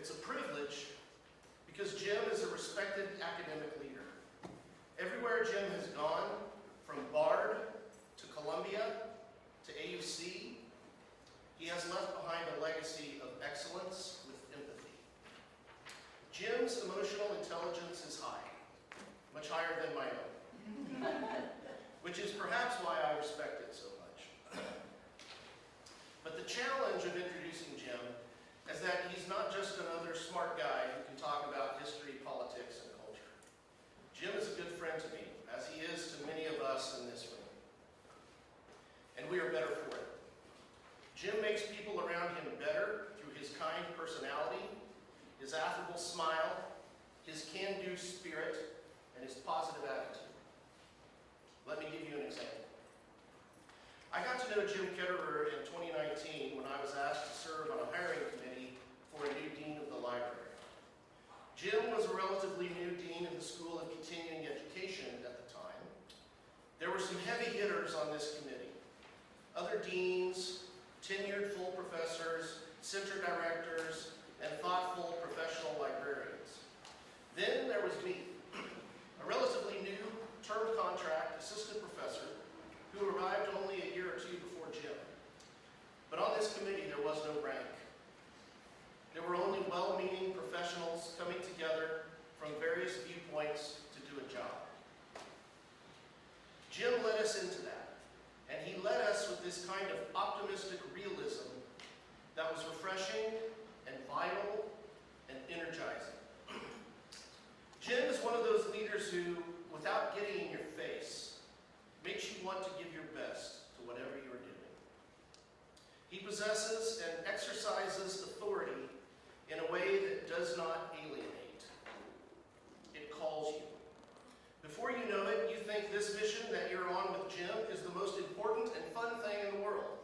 It's a privilege because Jim is a respected academic leader. Everywhere Jim has gone, from Bard to Columbia to AUC, he has left behind a legacy of excellence with empathy. Jim's emotional intelligence is high, much higher than my own, which is perhaps why I respect it so much. But the challenge of introducing Jim is that he's not just another smart guy who can talk about history, politics, and culture. Jim is a good friend to me, as he is to many of us in this room. And we are better for it. Jim makes people around him better through his kind personality, his affable smile, his can-do spirit, and his positive attitude. Let me give you an example. I got to know Jim Ketterer in 2019 when I was asked to serve on a hiring committee for a new dean of the library. Jim was a relatively new dean in the School of Continuing Education at the time. There were some heavy hitters on this committee. Other deans, tenured full professors, center directors, and thoughtful professional librarians. Then there was me, a relatively new term contract assistant professor who arrived only a year or two before Jim. But on this committee, there was no rank. There were only well-meaning professionals coming together from various viewpoints to do a job. Jim led us into that, and he led us with this kind of optimistic realism that was refreshing and vital and energizing. Jim is one of those leaders who, without getting in your face, makes you want to give your best to whatever you are doing. He possesses and exercises authority in a way that does not alienate. It calls you. Before you know it, you think this mission that you're on with Jim is the most important and fun thing in the world.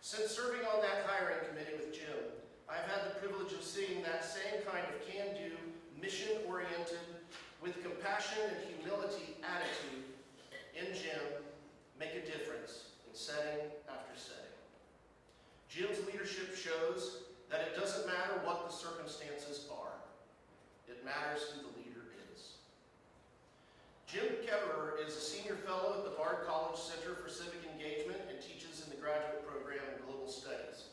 Since serving on that hiring committee with Jim, I've had the privilege of seeing that same kind of can-do, mission-oriented, with compassion and humility attitude in Jim make a difference in setting after setting. Jim's leadership shows that it doesn't matter what the circumstances are. It matters who the leader is. Jim Ketterer is a senior fellow at the Bard College Center for Civic Engagement and teaches in the graduate program in Global Studies.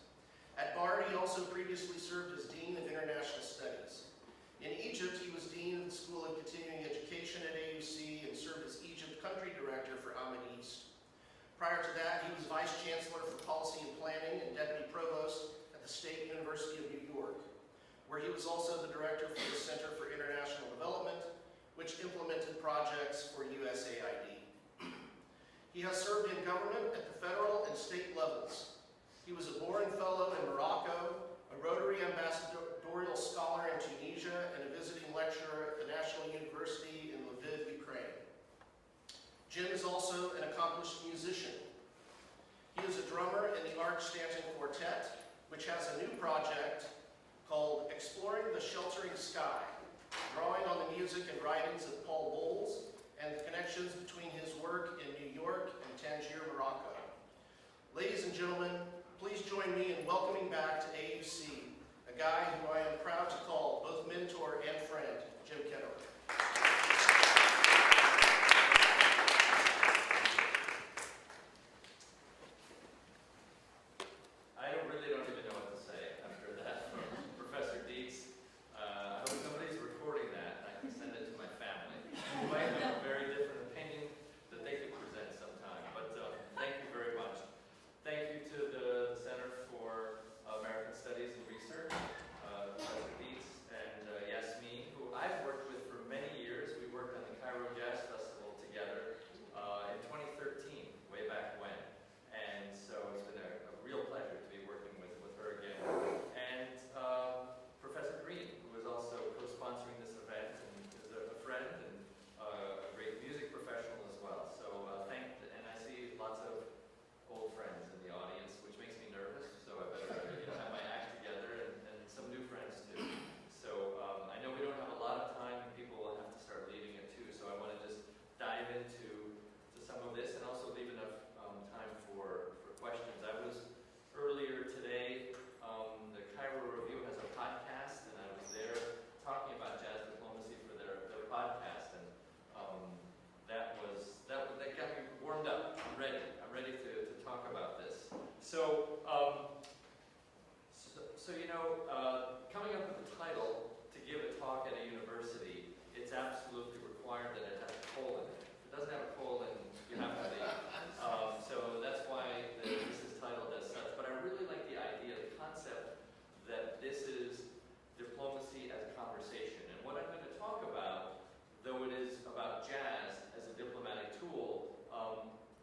At Bard, he also previously served as Dean of International Studies. In Egypt, he was Dean of the School of Continuing Education at AUC and served as Egypt Country Director for Ahmed East. Prior to that, he was Vice Chancellor for Policy and Planning and Deputy Provost at the State University of New York, where he was also the Director for the Center for International Development, which implemented projects for USAID. He has served in government at the federal and state levels. He was a Boren Fellow in Morocco, a Rotary Ambassadorial Scholar in Tunisia, and a visiting lecturer at the National University in Lviv, Ukraine. Jim is also an accomplished musician. He is a drummer in the Art Stanton Quartet, which has a new project called Exploring the Sheltering Sky, drawing on the music and writings of Paul Bowles and the connections between his work in New York and Tangier, Morocco. Ladies and gentlemen, please join me in welcoming back to AUC a guy who I am proud to call both mentor and friend, Jim Ketterer. I really don't even know what to say after that from Professor Dietz. I hope somebody's recording that and I can send it to my family. Who might have a very different opinion that they could present sometime. But thank you very much. Thank you to the Center for American Studies and Research, Professor Dietz and Yasmin, who coming up with a title to give a talk at a university, it's absolutely required that it has a colon in it. If it doesn't have a colon, you have to leave. So that's why this is titled as such. But I really like the idea, the concept that this is diplomacy as a conversation. And what I'm going to talk about, though it is about jazz as a diplomatic tool,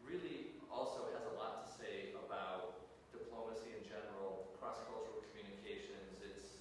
really also has a lot to say about diplomacy in general, cross-cultural communications. It's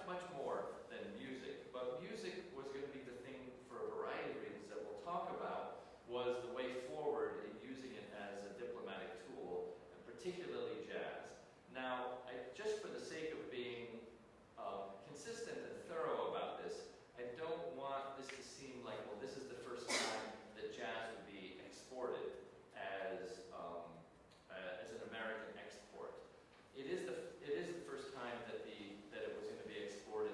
much more than music, but music was going to be the thing for a variety of reasons that we'll talk about, was the way forward in using it as a diplomatic tool, and particularly jazz. Now, just for the sake of being consistent and thorough about this, I don't want this to seem like, well, this is the first time that jazz would be exported as an American export. It is the first time that it was going to be exported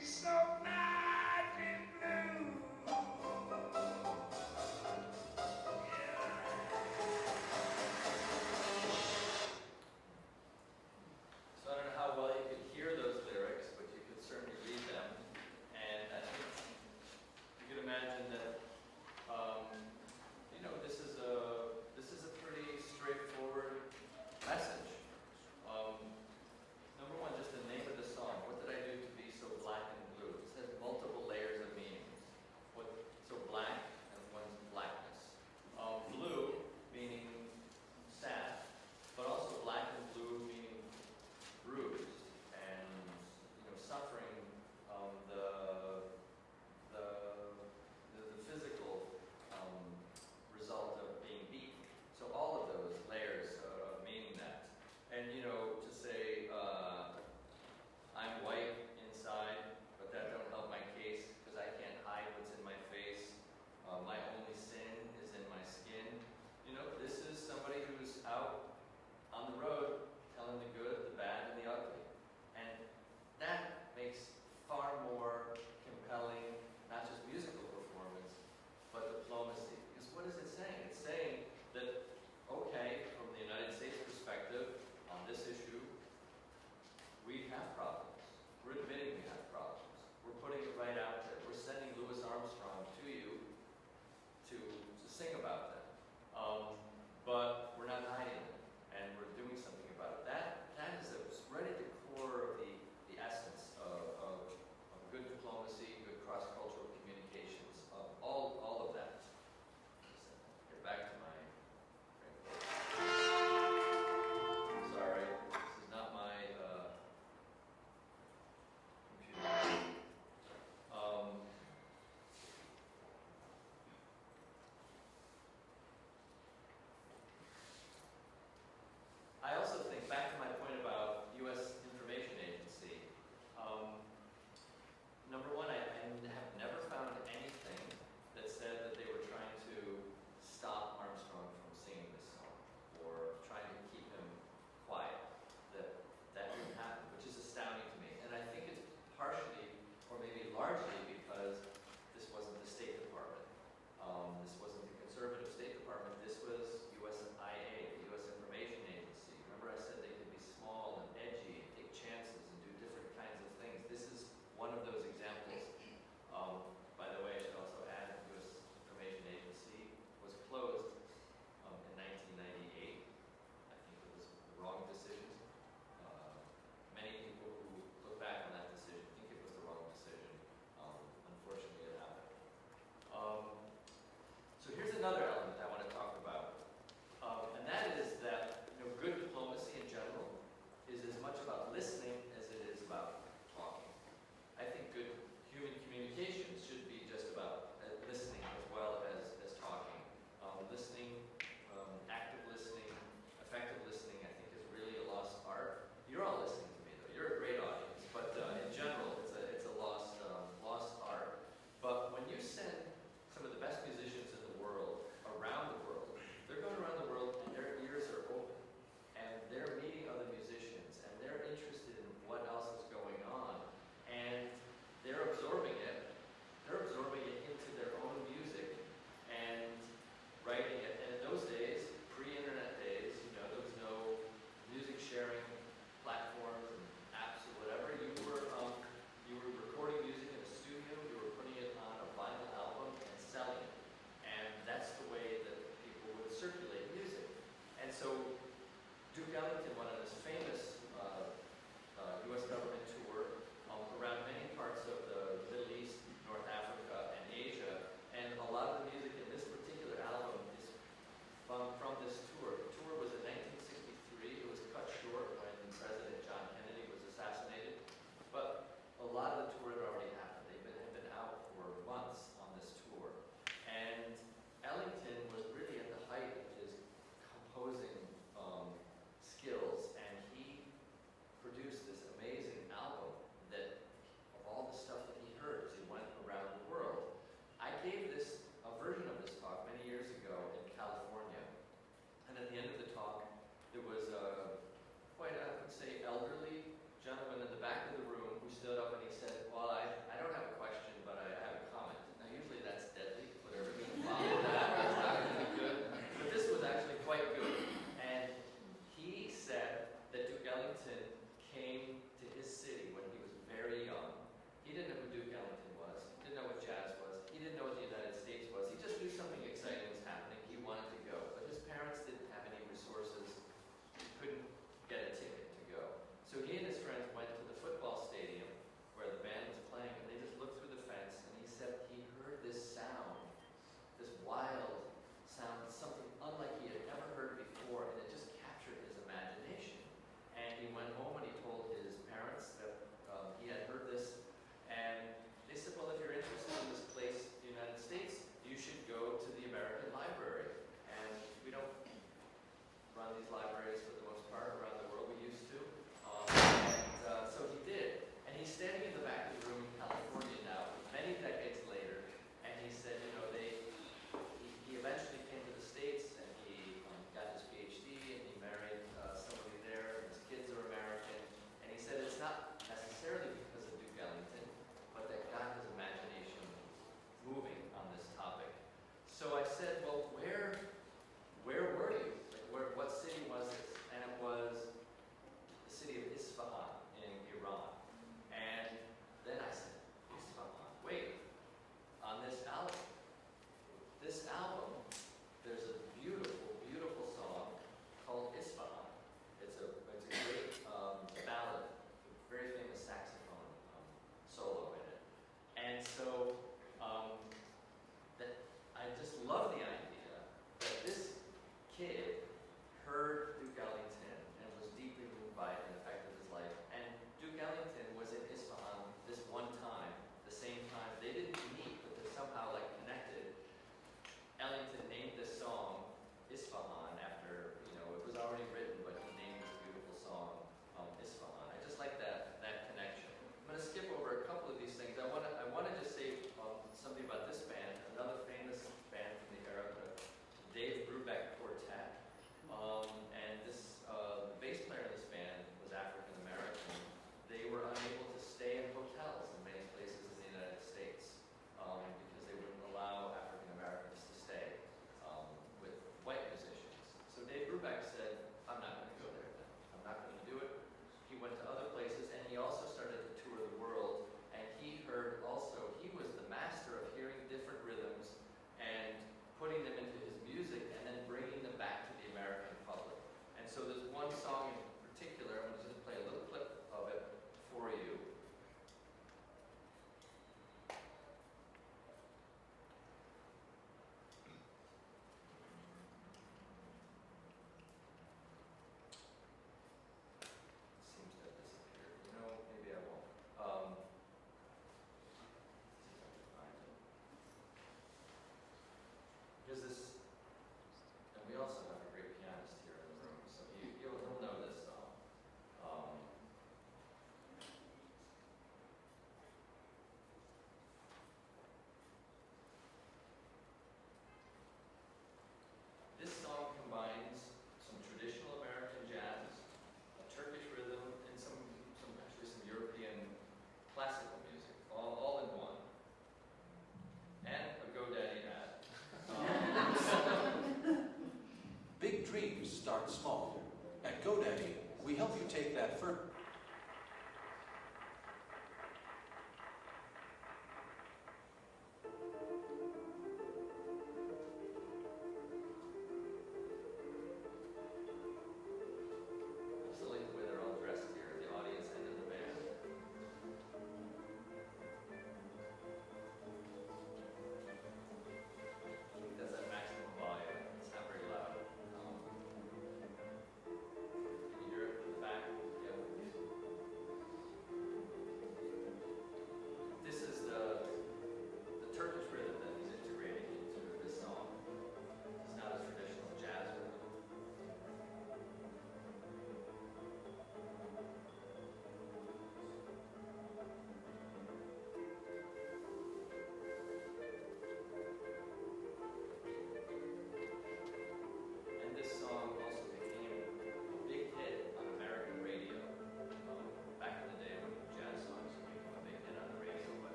So mad and blue.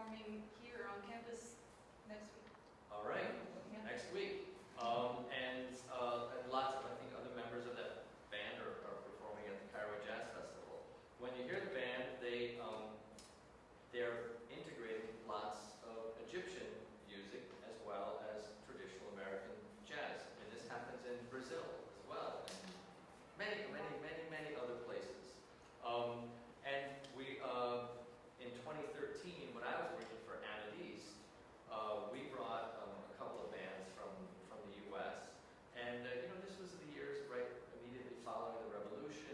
performing here on campus next week. All right, Yeah. next week. And lots of, I think, other members of that band are performing at the Cairo Jazz Festival. When you hear the band, they're integrating lots of Egyptian music as well as traditional American jazz. And this happens in Brazil as well, and many, many, many, many other places. And we, in 2013, when I was working for Anadise, we brought a couple of bands from the U.S. And this was the years right immediately following the revolution.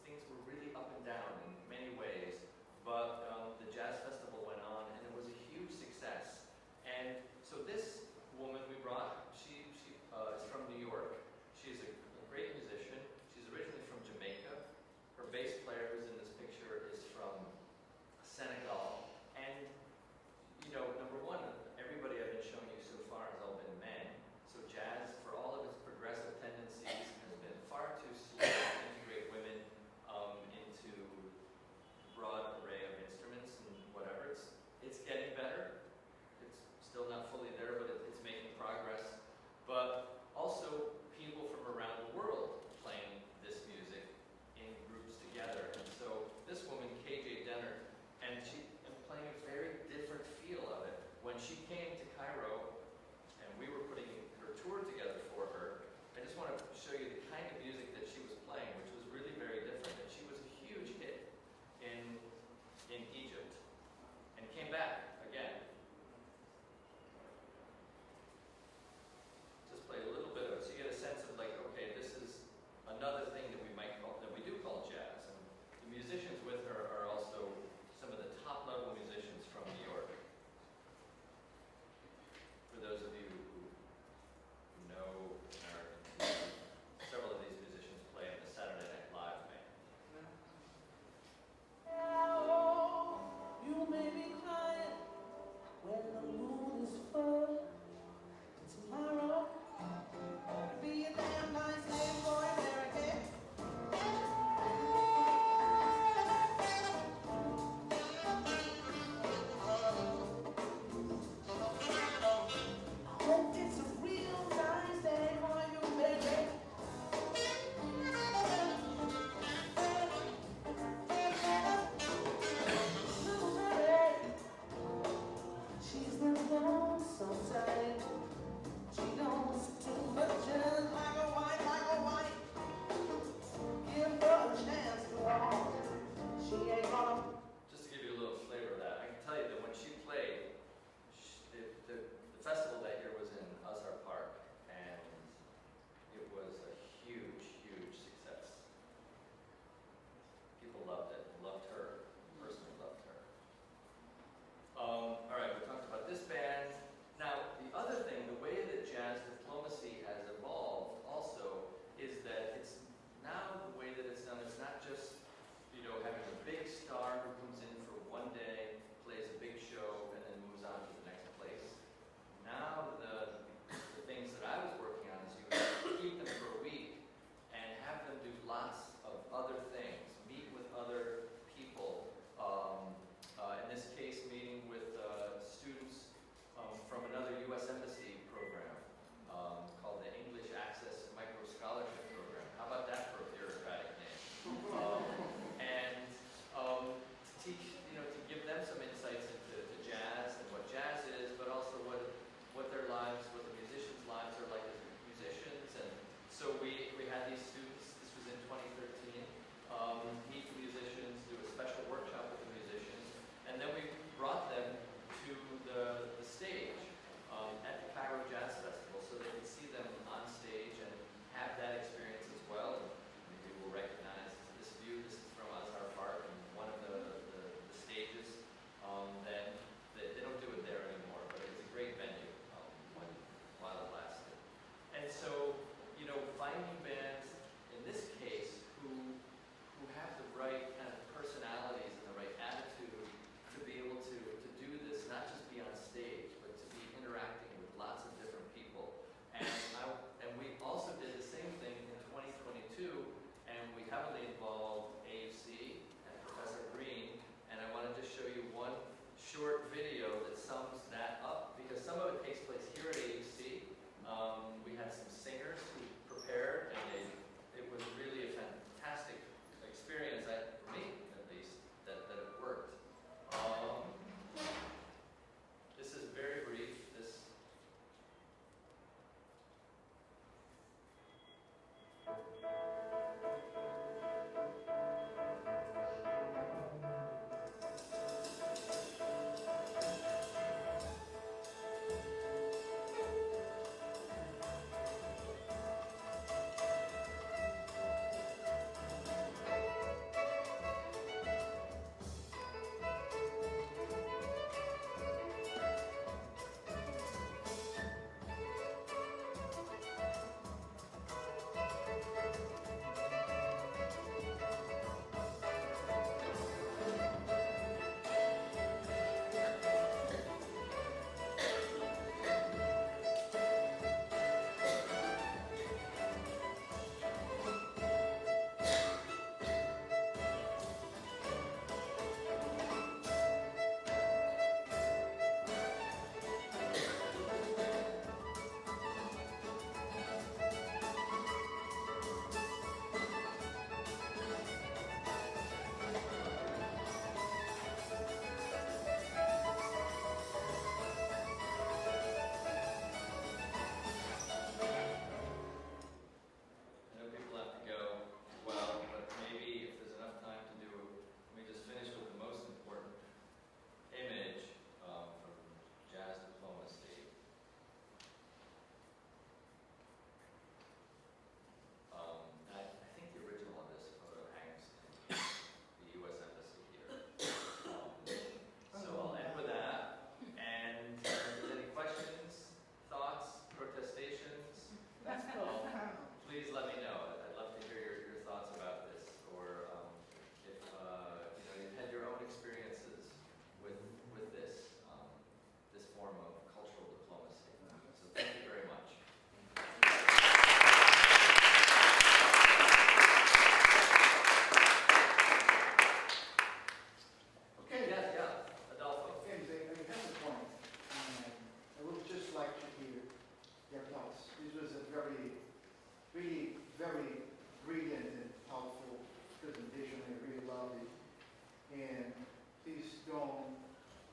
Things were really up and down in many ways, but the jazz festival went on, and it was a huge success. And so this woman we brought, she is from New York. She's a great musician. She's originally from Jamaica. Her bass player, who's in this picture, is from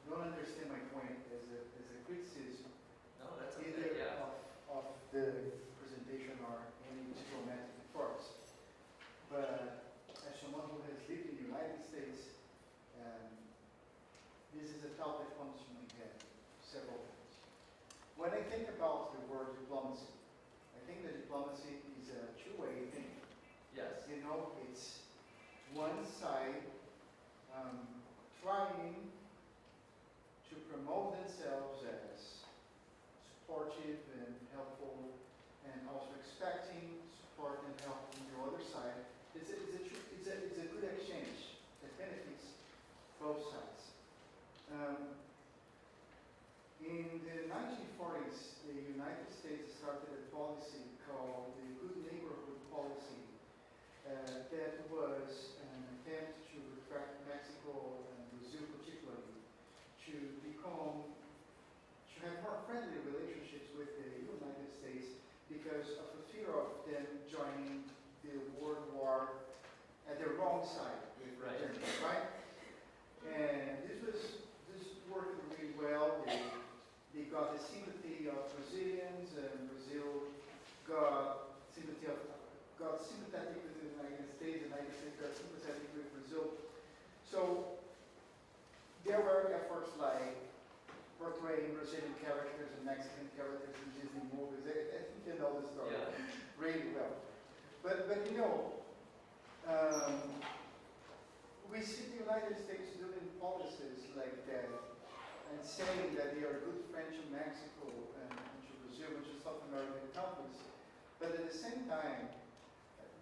don't understand my point as a criticism No, that's either okay, yeah. of the presentation or any diplomatic efforts. But as someone who has lived in the United States, this is a thought that comes to my head several times. When I think about the word diplomacy, I think that diplomacy is a two-way thing. Yes. You know, it's one side trying to promote themselves as supportive and helpful, and also expecting support and help from the other side. It's a good exchange that benefits both sides. In the 1940s, the United States started a policy called the Good Neighborhood Policy that was an attempt to attract Mexico and Brazil particularly to have more friendly relationships with the United States because of the fear of them joining the World War at the wrong side with Right. Germany, right? And this worked really well. They got the sympathy of Brazilians, and Brazil got sympathetic with the United States, the United States got sympathetic with Brazil. So there were efforts like portraying Brazilian characters and Mexican characters in Disney movies. I think you know the story really well. But you know, we see the United States doing policies like that and saying that they are good friends to Mexico and to Brazil, which is South American countries. But at the same time,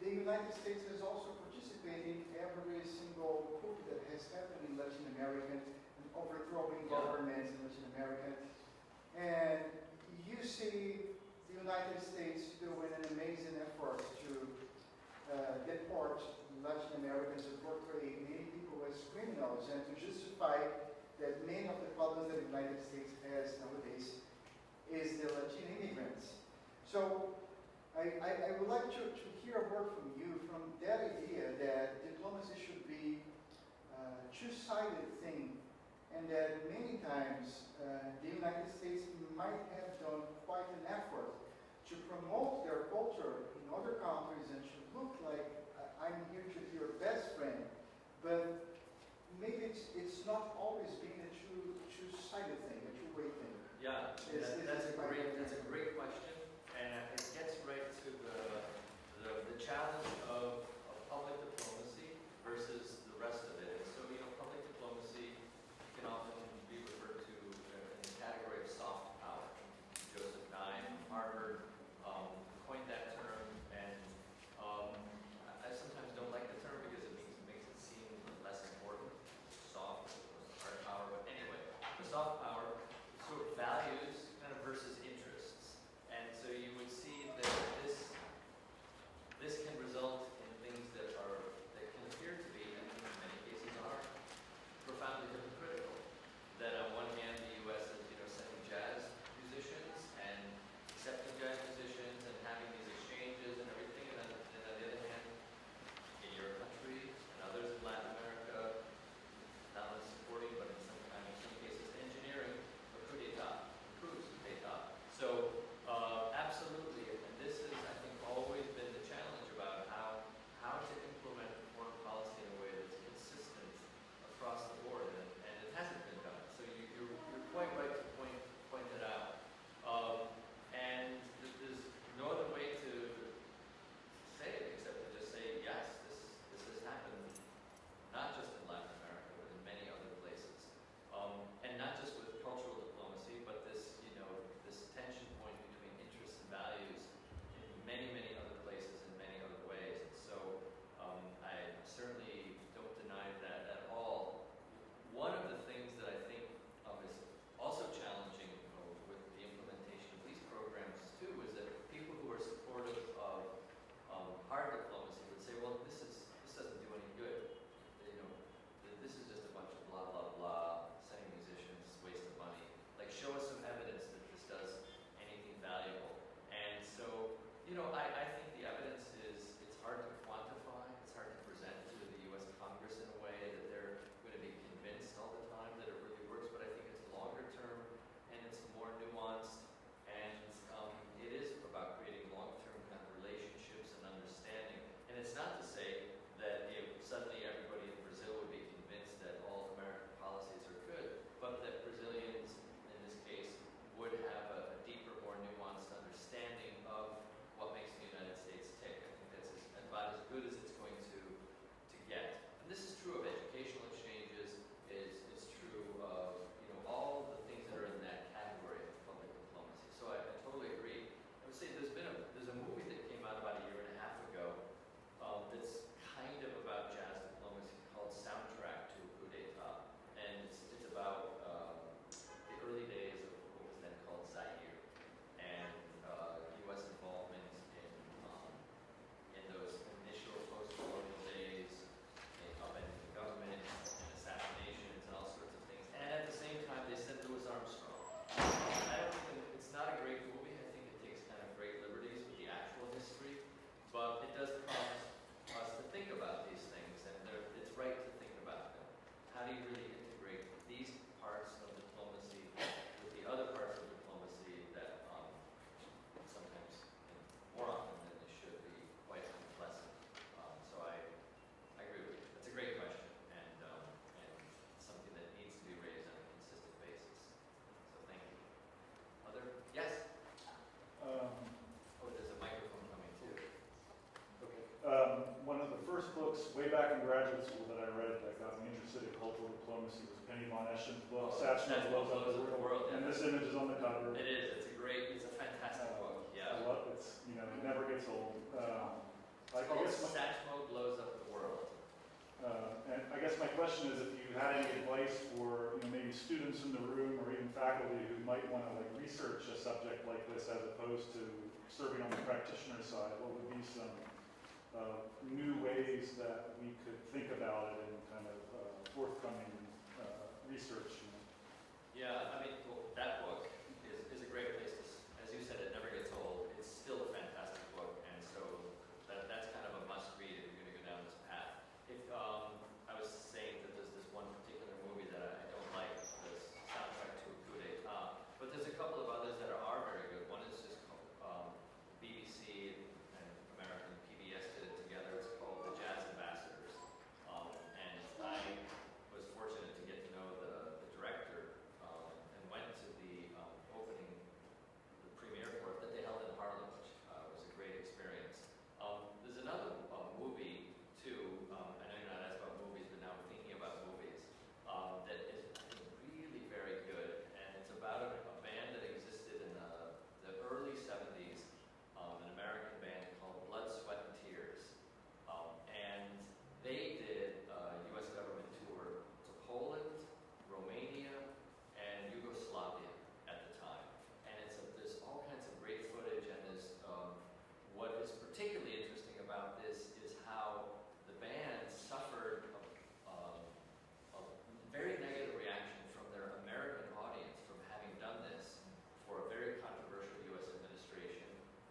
the United States has also participated in every single coup that has happened in Latin America and overthrowing governments in Latin America. And you see the United States doing an amazing effort to deport Latin Americans and portray many people as criminals and to justify that many of the problems that the United States has nowadays is the Latin immigrants. So I would like to hear a word from you from that idea that diplomacy should be a two-sided thing, and that many times the United States might have done quite an effort to promote their culture in other countries and should look like I'm here to be your best friend, but maybe it's not always been a two-sided thing, a two-way thing. Yeah, that's a great question, and it gets right to the challenge of public diplomacy versus the rest of it. And so, you know, public diplomacy can often be referred to in the category of soft power. Joseph Nye from Harvard coined that term, and I sometimes don't like the term because it makes it seem less important. Soft as opposed to hard power, but anyway, the soft power sort of values kind of versus interests. And diplomacy was Penny Von Eschen's book, Oh, Satchmo Satchmo Blows Up Blows the Up the World. World, yeah. And this image is on the cover. It is. It's a fantastic book. I Yeah. love it. It's, you know, it never gets old. I Called guess Satchmo Blows Up the World. and I guess my question is if you had any advice for, you know, maybe students in the room or even faculty who might want to like research a subject like this as opposed to serving on the practitioner side, what would be some new ways that we could think about it in kind of forthcoming research? You know? Yeah, I mean, well, that book is a great place to, as you said, it never gets old. It's still a fantastic book, and so that's kind of a must read if you're going to go down this path. If I was saying that there's this one particular movie that I don't like, the soundtrack to a coup d'etat, but there's a couple of others that are very good. One is just called BBC and American PBS did it together. It's called The Jazz Ambassadors, and I was fortunate to get to know the director and went to the opening, the premiere for it that they held in Harlem, which was a great experience. There's another movie too. I know you're not asked about movies, but now I'm thinking about movies that is I think, really very good, and it's about a band that existed in the early '70s, an American band called Blood, Sweat and Tears, and they did a U.S. government tour to Poland, Romania, and Yugoslavia at the time. And there's all kinds of great footage, and what is particularly interesting about this is how the band suffered a very negative reaction from their American audience from having done this for a very controversial U.S. administration,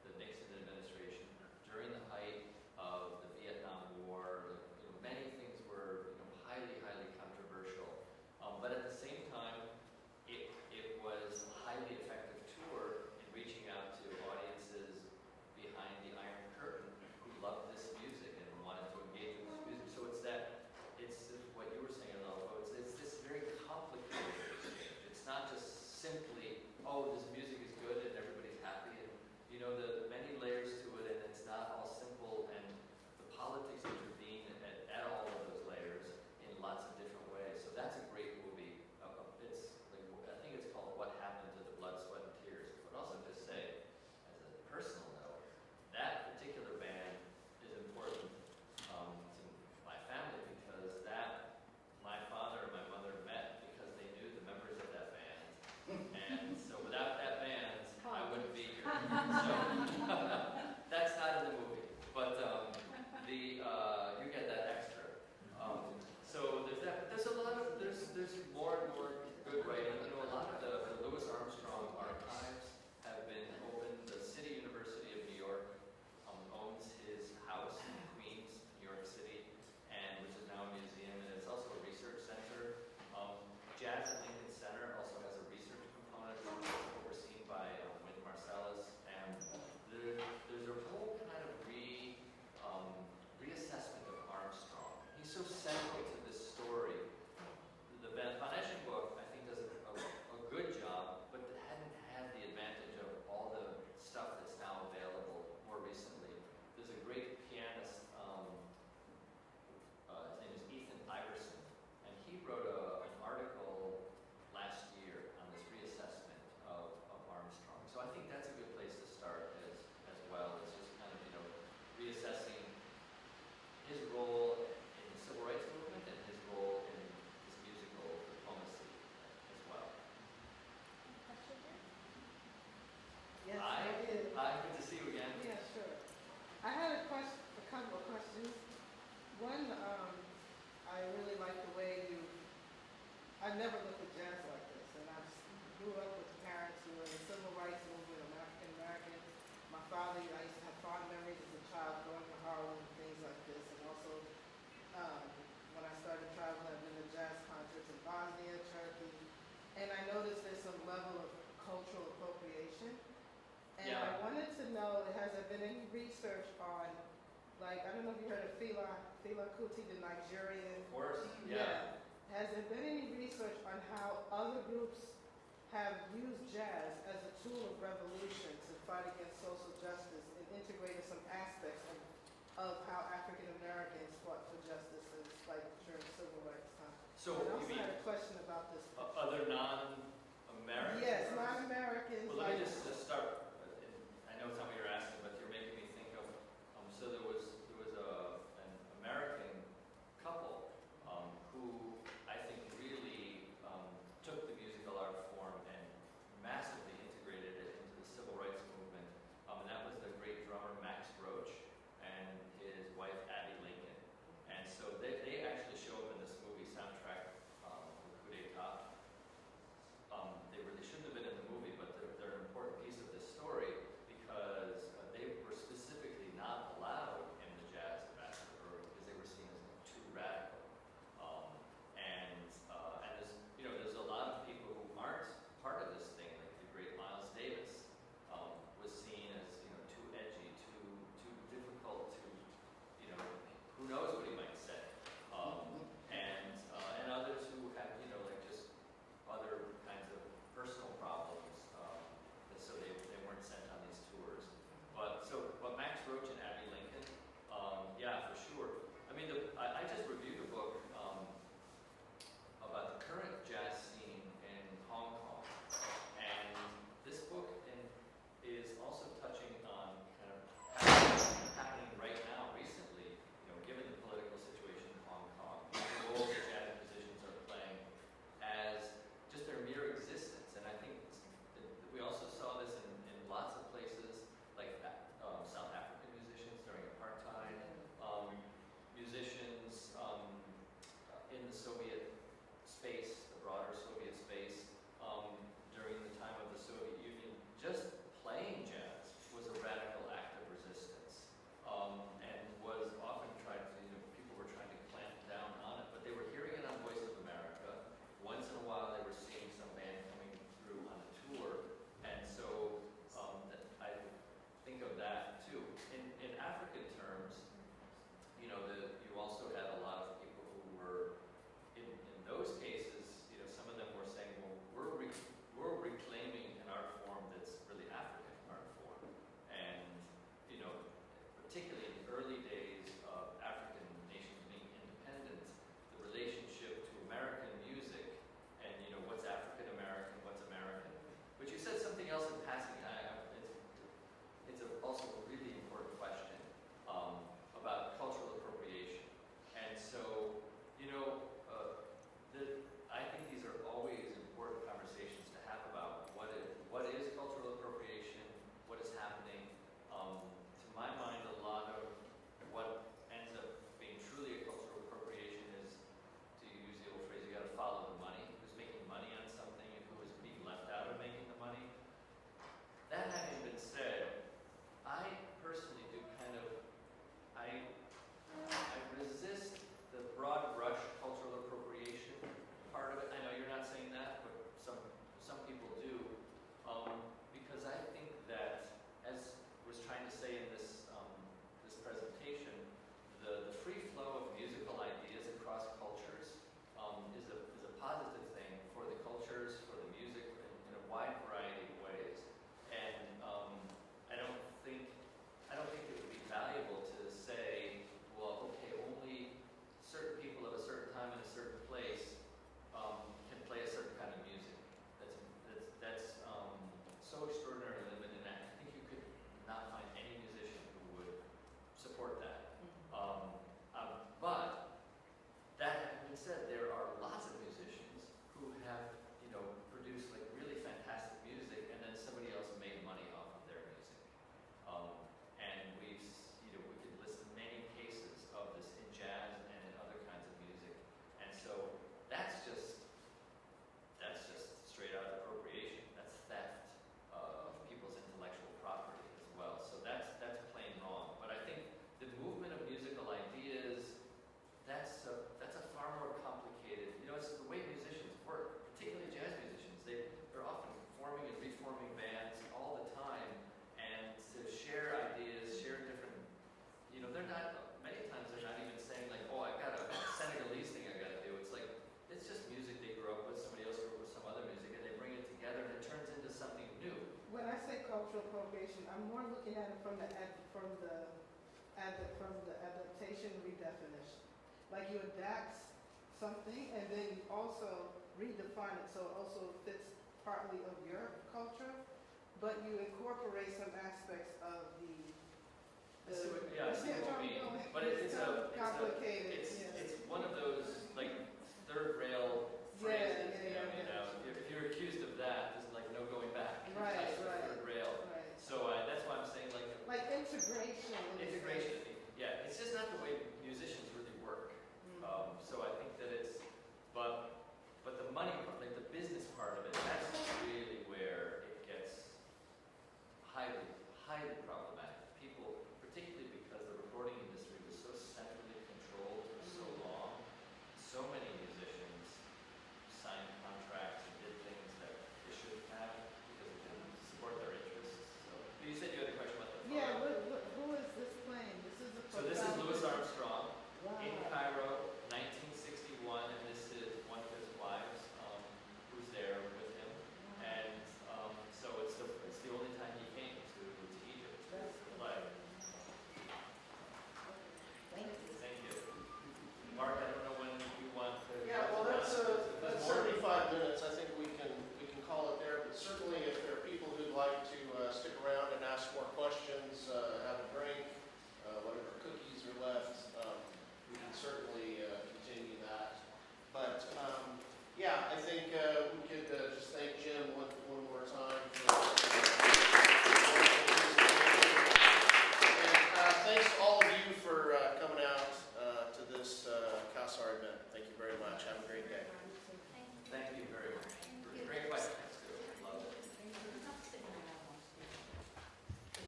the Nixon administration, during the height of the Vietnam War. Many things were highly, highly controversial. But at the same time, it was a highly effective tour in reaching out to audiences behind the Iron Curtain who loved this music and wanted to engage with this music. So it's what you were saying, Adolfo, it's this very complicated exchange. It's not just simply, oh, this music is good and everybody's happy. And, the many layers to it, and it's not all simple, and the politics intervene at all of those layers in lots of different ways. So that's a great movie. It's I think it's called What Happened to the Blood, Sweat, and Tears. But also just say, as a personal note, that particular band is important to my family because my father and my mother met because they knew the members of that band. And so without that band, I wouldn't be here. So that's not in the movie, but you get that extra. So there's that. But there's more and more good writing. A lot of the Louis Armstrong archives have been opened. The City University of New York owns his house in Queens, New York City, which is now a museum, and it's also a research center. Jazz at Lincoln Center also has a research component overseen by Wynn Marsalis, and there's a whole kind of reassessment of Armstrong. He's so central to this story. The Von Eschen book, I think, does a good job, but it hadn't had the advantage of all the stuff that's now available more recently. There's a great pianist, his name is Ethan Iverson, and he wrote an article last year on this reassessment of Armstrong. So I think that's a good place to start as well. It's just kind of, reassessing his role in the civil rights movement and his role in this musical diplomacy as well. Yes, Hi. I did. Hi, good to see you again. Yeah, sure. I had a couple of questions. One, I really like the way I never looked at jazz like this, and I grew up with parents who were in the civil rights movement, African American. My father, I used to have fond memories as a child going to Harlem and things like this, and also when I started traveling, I've been to jazz concerts in Bosnia, Turkey, and I noticed there's some level of cultural appropriation. And Yeah. I wanted to know, has there been any research on, I don't know if you heard of Fela Kuti, the Nigerian. Of course, yeah. Has there been any research on how other groups have used jazz as a tool of revolution to fight against social justice and integrated some aspects of how African Americans fought for justice, like during civil rights time? So And I you also mean had a question about this. other non-American? Yes, firms? non-Americans. Well, let me like- just start. I know it's not what you're asking, but you're making me think of. So there was an American couple who I think really took the musical art form and massively integrated it into the civil rights movement. And that was the great drummer Max Roach and his wife Abby Lincoln. And so they actually show up in this movie soundtrack, Coup d'etat. They really shouldn't have been in the movie, but they're an important piece of this story because they were specifically not allowed in the jazz ambassador because they were seen as too radical. And there's a lot of people who aren't part of this thing, like the great Miles Davis was seen as too edgy, too difficult to who knows what he might say. And others who have like just other kinds of personal problems, and so they weren't sent on these tours. But Max Roach and Abby Lincoln, yeah, for sure. I mean, I just reviewed a book about the current jazz scene in Hong Kong, and this book is also touching on kind of happening right now, recently. Given the political situation in Hong Kong, the role that jazz musicians are playing as just their mere existence. And I think we also saw this in lots of places, like South African musicians during apartheid, musicians in the Soviet space, the broader Soviet space, during the time of the Soviet Union. Just playing jazz was a radical act of resistance, and was often tried to, people were trying to clamp down on it, but they were hearing it on Voice of America. Once in a while, they were seeing some band coming through on a tour, and so I think of that too. In African terms, you also had a lot of people who were in those cases. Some of them were saying, well, we're reclaiming an art form that's really African art form, and particularly in the early days of African nations being independent, the relationship to American music and what's African American, what's American. But you said something else in passing. It's also a really important question about cultural appropriation. And so, I think these are always important conversations to have about what is cultural appropriation, what is happening. To my mind, a lot of what ends up being truly a cultural appropriation is, to use the old phrase, you got to follow the money. Who's making money on something and who is being left out of making the money. That having been said, I personally do I resist the broad brush cultural appropriation part of it. I know you're not saying that, but some people do, because I think that, as I was trying to say in this presentation, the free flow of musical ideas across cultures is a positive thing for the cultures, for the music, in a wide variety of ways. And I don't think it would be valuable to say, well, okay, only certain people of a certain time in a certain place can play a certain kind of music. That's so extraordinarily limited, and I think you could not find any musician who would support that. But that having been said, there are lots of musicians who have produced like really fantastic music, and then somebody else made money off of their music. And we could list many cases of this in jazz and in other kinds of music. And so that's just straight out appropriation. That's theft of people's intellectual property as well. So that's plain wrong. But I think the movement of musical ideas, that's a far more complicated. It's the way musicians work, particularly jazz musicians. They're often forming and reforming bands all the time, and to share ideas, share different. They're not. Many times they're not even saying like, oh, I've got a Senegalese thing I got to do. It's like it's just music they grew up with. Somebody else grew up with some other music, and they bring it together, and it turns into something new. When I say cultural appropriation, I'm more looking at it from the adaptation redefinition. Like you adapt something, and then you also redefine it so it also fits partly of your culture, but you incorporate some aspects of the. I see what you mean. But it's complicated. it's one of those like third rail phrases.